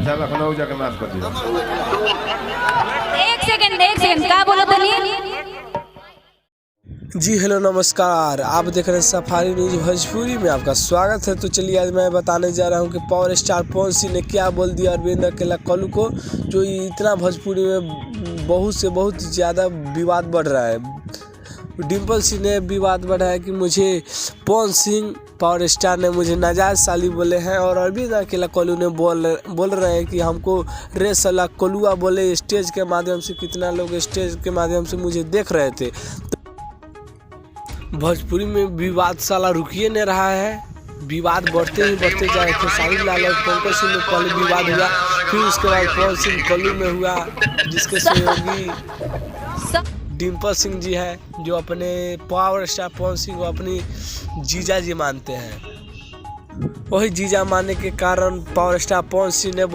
अच्छा लखनऊ जाके माफ कर दिया। एक सेकंड क्या बोलो तनी। जी हेलो नमस्कार, आप देख रहे हैं सफारी न्यूज भोजपुरी में आपका स्वागत है। तो चलिए आज मैं बताने जा रहा हूं कि पावर स्टार पवन सिंह ने क्या बोल दिया अरविंद अकेला कल्लू को, जो इतना भोजपुरी में बहुत से बहुत ज़्यादा विवाद बढ़ रहा है। डिम्पल सिंह ने विवाद बढ़ाया कि मुझे पवन सिंह पावर स्टार ने मुझे नाजायज़ साली बोले हैं, और अरविंद अकेला कल्लू ने बोल रहे हैं कि हमको रे साला कल्लुआ बोले। स्टेज के माध्यम से कितना लोग स्टेज के माध्यम से मुझे देख रहे थे। भोजपुरी में विवाद साला रुकिए नहीं रहा है, विवाद बढ़ते ही बढ़ते जा रहे थे। साहिल लाल और पंकज सिंह में पहले विवाद हुआ, फिर उसके बाद पवन सिंह कल्लू में हुआ, जिसके सहयोगी डिम्पल सिंह जी है, जो अपने पावर स्टार पवन सिंह को अपनी जीजा जी मानते हैं। वही जीजा मानने के कारण पावर स्टार पवन सिंह ने